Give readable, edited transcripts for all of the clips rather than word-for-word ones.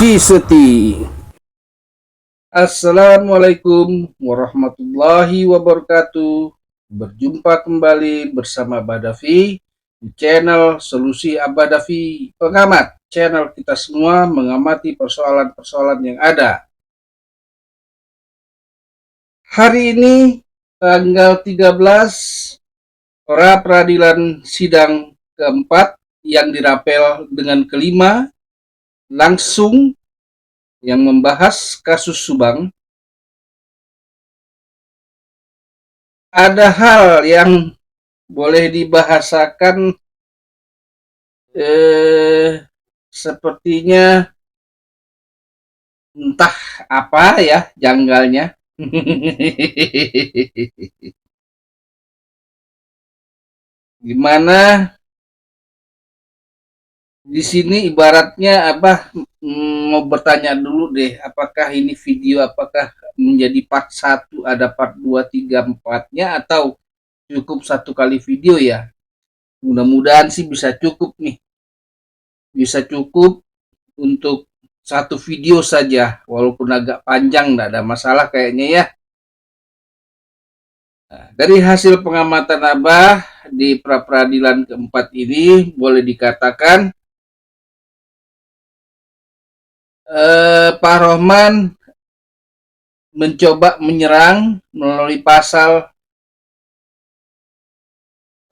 Viseti. Assalamualaikum warahmatullahi wabarakatuh. Berjumpa kembali bersama Badavi di channel Solusi Abadavi Pengamat. Channel kita semua mengamati persoalan-persoalan yang ada. Hari ini tanggal 13 pra peradilan sidang keempat yang dirapel dengan kelima langsung yang membahas kasus Subang. Ada hal yang boleh dibahasakan sepertinya entah apa ya janggalnya. Gimana di sini ibaratnya mau bertanya dulu deh, apakah ini video apakah menjadi part 1, ada part 2, 3, 4-nya atau cukup satu kali video ya. Mudah-mudahan sih bisa cukup nih. Bisa cukup untuk satu video saja, walaupun agak panjang, tidak ada masalah kayaknya ya. Nah, dari hasil pengamatan Abah di pra peradilan keempat ini boleh dikatakan Pak Rohman mencoba menyerang melalui pasal,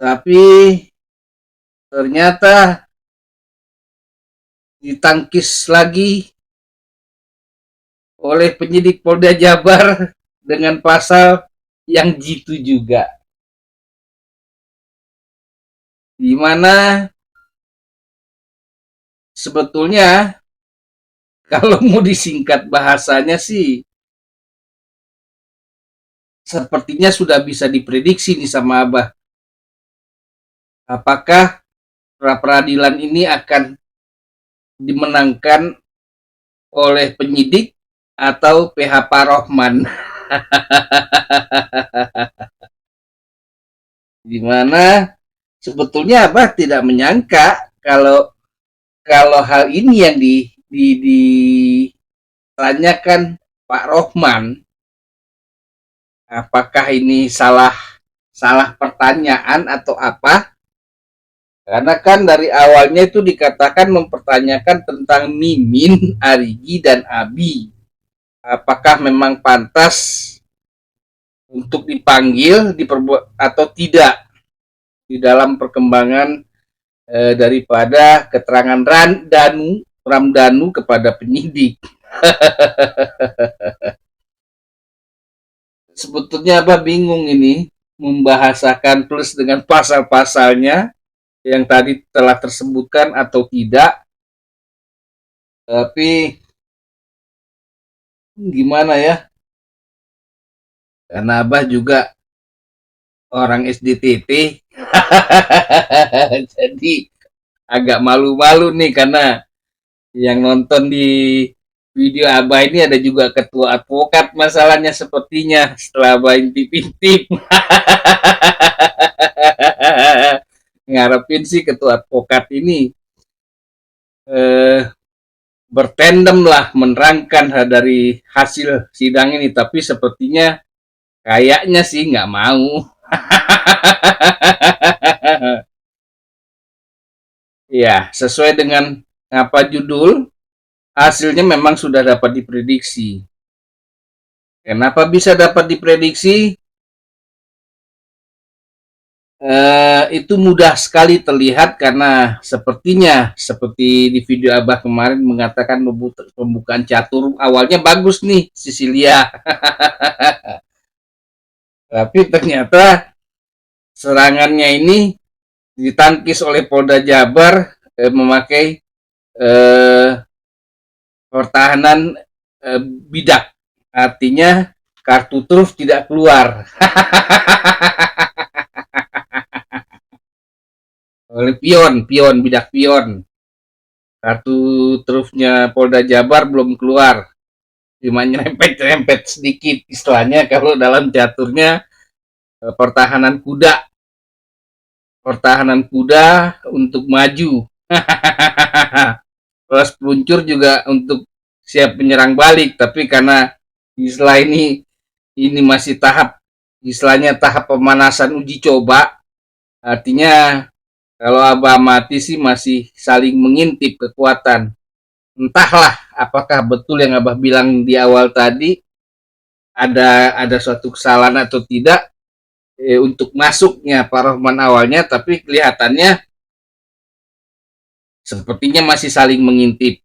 tapi ternyata ditangkis lagi oleh penyidik Polda Jabar dengan pasal yang jitu juga, di mana sebetulnya kalau mau disingkat bahasanya sih sepertinya sudah bisa diprediksi nih sama Abah. Apakah pra peradilan ini akan dimenangkan oleh penyidik atau PH Pak Rohman? Dimana sebetulnya Abah tidak menyangka kalau hal ini yang ditanyakan Pak Rohman, apakah ini salah pertanyaan atau apa? Karena kan dari awalnya itu dikatakan mempertanyakan tentang Mimin, Arigi, dan Abi. Apakah memang pantas untuk dipanggil atau tidak di dalam perkembangan daripada keterangan Ramdhanu kepada penyidik. Sebetulnya Abah bingung ini membahasakan plus dengan pasal-pasalnya yang tadi telah tersebutkan atau tidak. Tapi gimana ya, karena Abah juga orang SDTT. Jadi agak malu-malu nih, karena yang nonton di video Abah ini ada juga ketua advokat masalahnya sepertinya, setelah Abah intip-intip. Ngarepin sih ketua advokat ini bertandem lah menerangkan dari hasil sidang ini, tapi sepertinya kayaknya sih nggak mau. Ya, sesuai dengan apa judul, hasilnya memang sudah dapat diprediksi. Kenapa bisa dapat diprediksi? Itu mudah sekali terlihat karena sepertinya seperti di video Abah kemarin mengatakan pembukaan catur awalnya bagus nih Sisilia. Tapi ternyata serangannya ini ditangkis oleh Polda Jabar memakai pertahanan bidak, artinya kartu truf tidak keluar. Oleh bidak pion, kartu trufnya Polda Jabar belum keluar, cuma nyerempet sedikit, istilahnya kalau dalam caturnya pertahanan kuda untuk maju. Terus peluncur juga untuk siap menyerang balik, tapi karena istilah ini masih istilahnya tahap pemanasan uji coba, artinya kalau Abah mati sih masih saling mengintip kekuatan. Entahlah apakah betul yang Abah bilang di awal tadi, ada suatu kesalahan atau tidak untuk masuknya Pak Rohman awalnya, tapi kelihatannya sepertinya masih saling mengintip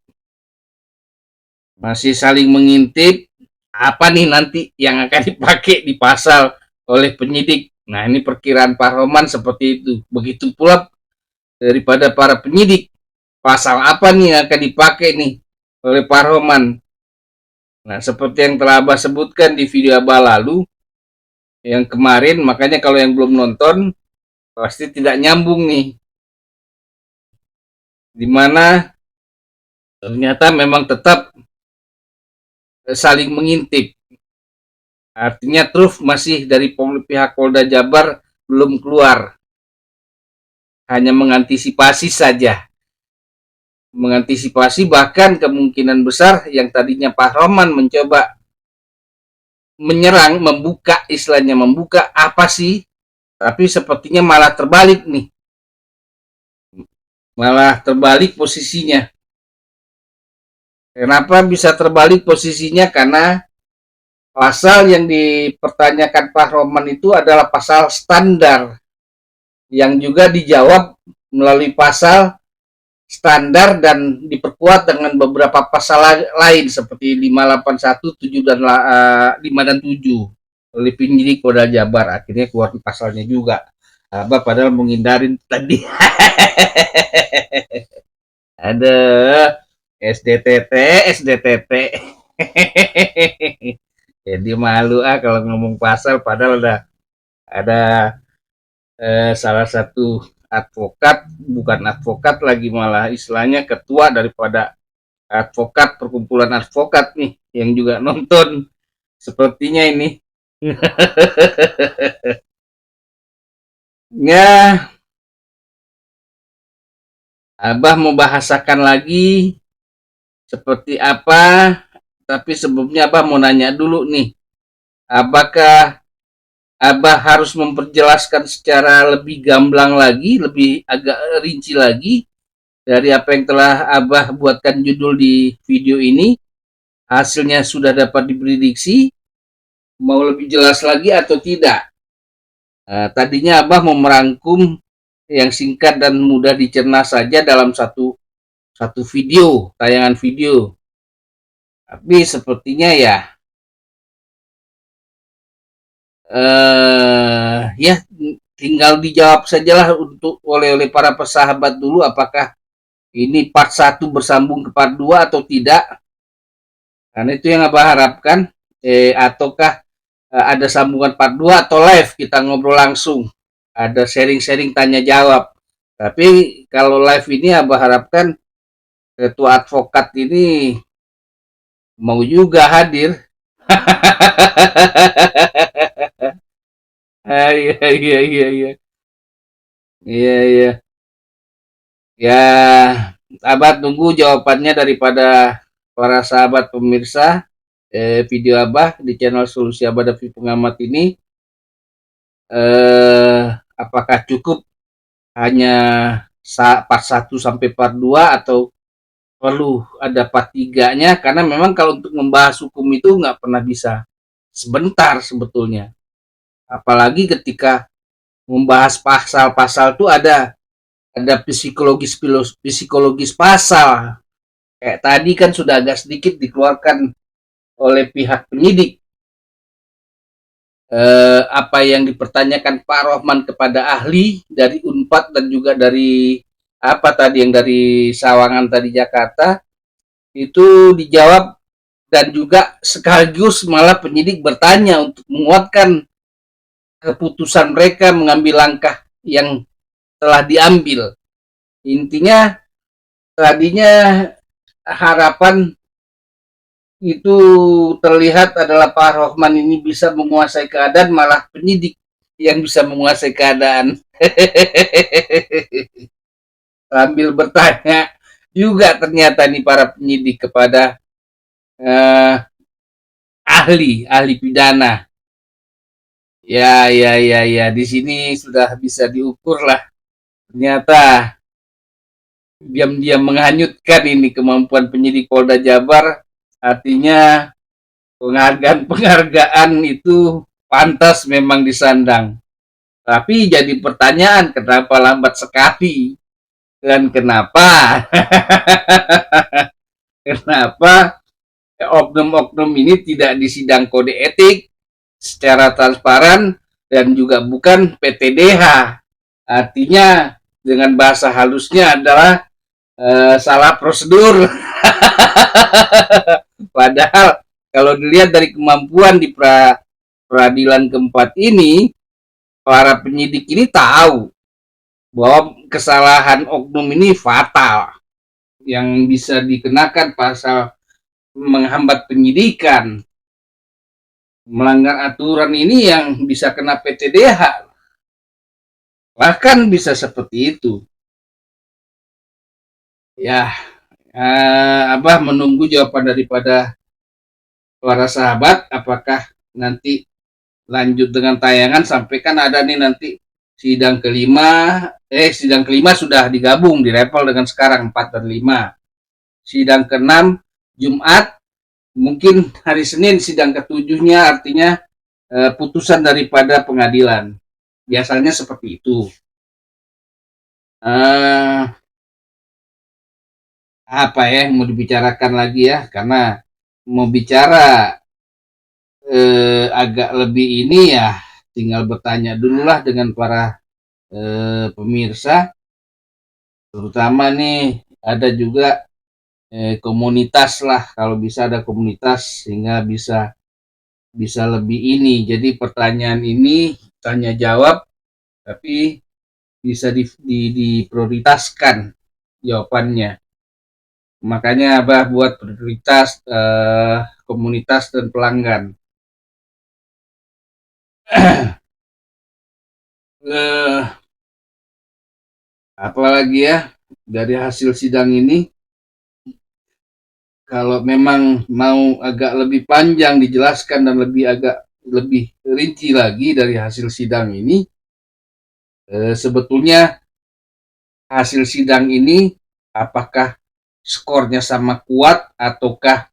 apa nih nanti yang akan dipakai di pasal oleh penyidik. Nah, ini perkiraan Pak Rohman seperti itu. Begitu pula daripada para penyidik, pasal apa nih yang akan dipakai nih oleh Pak Rohman. Nah, seperti yang telah Abah sebutkan di video Abah lalu, yang kemarin, makanya kalau yang belum nonton, pasti tidak nyambung nih. Dimana ternyata memang tetap saling mengintip. Artinya truf masih dari pihak Polda Jabar belum keluar. Hanya mengantisipasi saja. Mengantisipasi bahkan kemungkinan besar yang tadinya Pak Rohman mencoba menyerang, membuka apa sih, tapi sepertinya malah terbalik nih, malah terbalik posisinya. Kenapa bisa terbalik posisinya? Karena pasal yang dipertanyakan Pak Rohman itu adalah pasal standar, yang juga dijawab melalui pasal standar dan diperkuat dengan beberapa pasal lain seperti 581, 7 dan 5 dan 7 oleh penyidik Polda Jabar. Akhirnya keluar pasalnya juga. Abah padahal menghindarin tadi. Ada SDTT, SDTT. Jadi malu kalau ngomong pasal padahal ada salah satu advokat, bukan advokat lagi, malah istilahnya ketua daripada advokat, perkumpulan advokat nih yang juga nonton sepertinya ini. Ya, Abah mau bahasakan lagi seperti apa, tapi sebelumnya Abah mau nanya dulu nih, apakah Abah harus memperjelaskan secara lebih gamblang lagi, lebih agak rinci lagi dari apa yang telah Abah buatkan judul di video ini? Hasilnya sudah dapat diprediksi, mau lebih jelas lagi atau tidak? Tadinya Abah mau merangkum yang singkat dan mudah dicerna saja dalam satu video, tayangan video. Tapi sepertinya ya tinggal dijawab sajalah oleh para pesahabat dulu, apakah ini part 1 bersambung ke part 2 atau tidak. Karena itu yang Abah harapkan, ataukah ada sambungan part 2 atau live kita ngobrol langsung, ada sharing-sharing tanya jawab. Tapi kalau live ini Abah harapkan ketua advokat ini mau juga hadir. Iya, iya, iya, iya, iya, iya, ya. Abah tunggu jawabannya daripada para sahabat pemirsa video Abah di channel Solusi Abah Davi Pengamat ini. Apakah cukup hanya part 1 sampai part 2 atau perlu ada part 3-nya, karena memang kalau untuk membahas hukum itu nggak pernah bisa sebentar sebetulnya. Apalagi ketika membahas pasal-pasal itu ada psikologis pasal. Kayak tadi kan sudah agak sedikit dikeluarkan oleh pihak penyidik, apa yang dipertanyakan Pak Rohman kepada ahli dari Unpad dan juga dari apa tadi yang dari Sawangan tadi Jakarta, itu dijawab, dan juga sekaligus malah penyidik bertanya untuk menguatkan keputusan mereka mengambil langkah yang telah diambil. Intinya tadinya harapan itu terlihat adalah Pak Rohman ini bisa menguasai keadaan, malah penyidik yang bisa menguasai keadaan. Sambil bertanya juga ternyata nih para penyidik kepada eh, ahli pidana. Ya, ya, ya, ya. Di sini sudah bisa diukur lah. Ternyata diam-diam menghanyutkan ini kemampuan penyidik Polda Jabar. Artinya penghargaan-penghargaan itu pantas memang disandang. Tapi jadi pertanyaan, kenapa lambat sekali? Dan kenapa? Kenapa oknum-oknum ini tidak disidang kode etik secara transparan dan juga bukan PTDH? Artinya dengan bahasa halusnya adalah salah prosedur. Padahal kalau dilihat dari kemampuan di peradilan keempat ini, para penyidik ini tahu bahwa kesalahan oknum ini fatal yang bisa dikenakan pasal menghambat penyidikan, melanggar aturan ini yang bisa kena PTDH, bahkan bisa seperti itu. Ya, Abah menunggu jawaban daripada para sahabat, apakah nanti lanjut dengan tayangan sampai kan ada nih nanti sidang kelima sudah digabung di level dengan sekarang 4 dan 5. Sidang ke-6 Jumat, mungkin hari Senin sidang ketujuhnya, artinya putusan daripada pengadilan. Biasanya seperti itu. Apa ya mau dibicarakan lagi ya, karena mau bicara agak lebih ini ya, tinggal bertanya dululah dengan para pemirsa, terutama nih ada juga komunitas lah, kalau bisa ada komunitas sehingga bisa lebih ini. Jadi pertanyaan ini tanya jawab, tapi bisa diprioritaskan jawabannya. Makanya Abah buat prioritas komunitas dan pelanggan. Apalagi ya dari hasil sidang ini, kalau memang mau agak lebih panjang dijelaskan dan lebih rinci lagi dari hasil sidang ini, sebetulnya hasil sidang ini apakah skornya sama kuat ataukah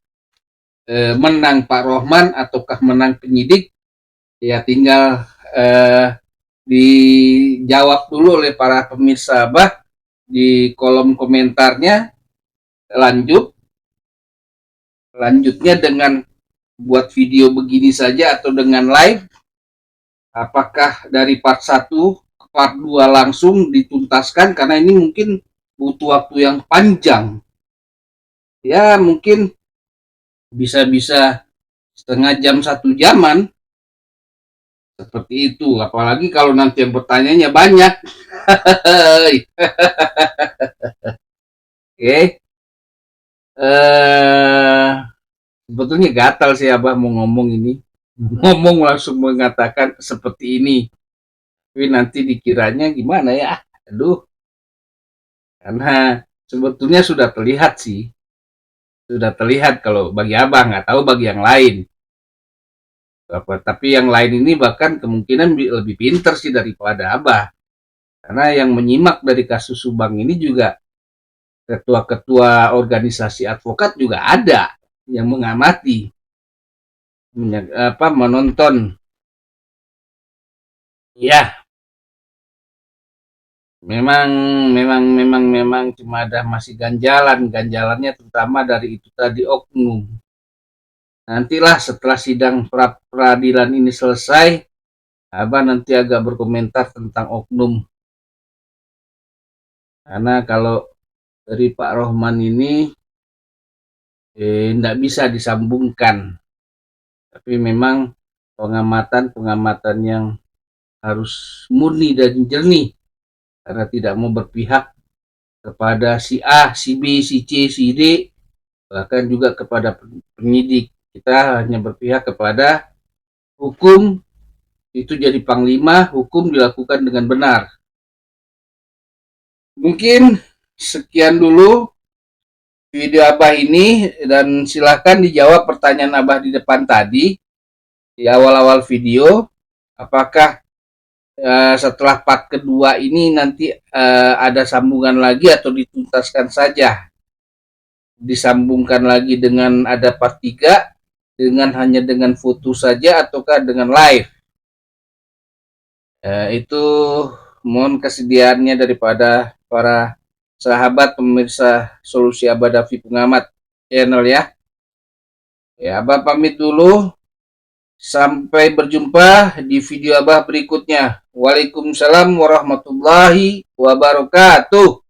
menang Pak Rohman ataukah menang penyidik, ya tinggal dijawab dulu oleh para pemirsa Abah di kolom komentarnya. Lanjutnya dengan buat video begini saja atau dengan live, apakah dari part 1 ke part 2 langsung dituntaskan, karena ini mungkin butuh waktu yang panjang ya, mungkin bisa-bisa setengah jam 1 jaman seperti itu, apalagi kalau nanti yang bertanyanya banyak. Oke, sebetulnya gatal sih Abah mau ngomong ini, ngomong langsung mengatakan seperti ini, tapi nanti dikiranya gimana ya, aduh, karena sebetulnya sudah terlihat sih, sudah terlihat kalau bagi Abah, nggak tahu bagi yang lain apa, tapi yang lain ini bahkan kemungkinan lebih pintar sih daripada Abah, karena yang menyimak dari kasus Subang ini juga ketua-ketua organisasi advokat juga ada yang mengamati, menonton. Ya, memang memang cuma ada masih ganjalannya terutama dari itu tadi, oknum. Nantilah setelah sidang peradilan ini selesai, Abah nanti agak berkomentar tentang oknum. Karena kalau dari Pak Rohman ini tidak bisa disambungkan. Tapi memang pengamatan yang harus murni dan jernih, karena tidak mau berpihak kepada si A, si B, si C, si D, bahkan juga kepada penyidik. Kita hanya berpihak kepada hukum, itu jadi panglima, hukum dilakukan dengan benar. Mungkin sekian dulu video Abah ini dan silahkan dijawab pertanyaan Abah di depan tadi di awal-awal video. Apakah setelah part kedua ini nanti ada sambungan lagi atau dituntaskan saja? Disambungkan lagi dengan ada part 3 dengan hanya dengan foto saja ataukah dengan live? Itu mohon kesediaannya daripada para sahabat pemirsa Solusi Abah Davi Pengamat channel ya. Ya, Abah pamit dulu. Sampai berjumpa di video Abah berikutnya. Waalaikumsalam warahmatullahi wabarakatuh.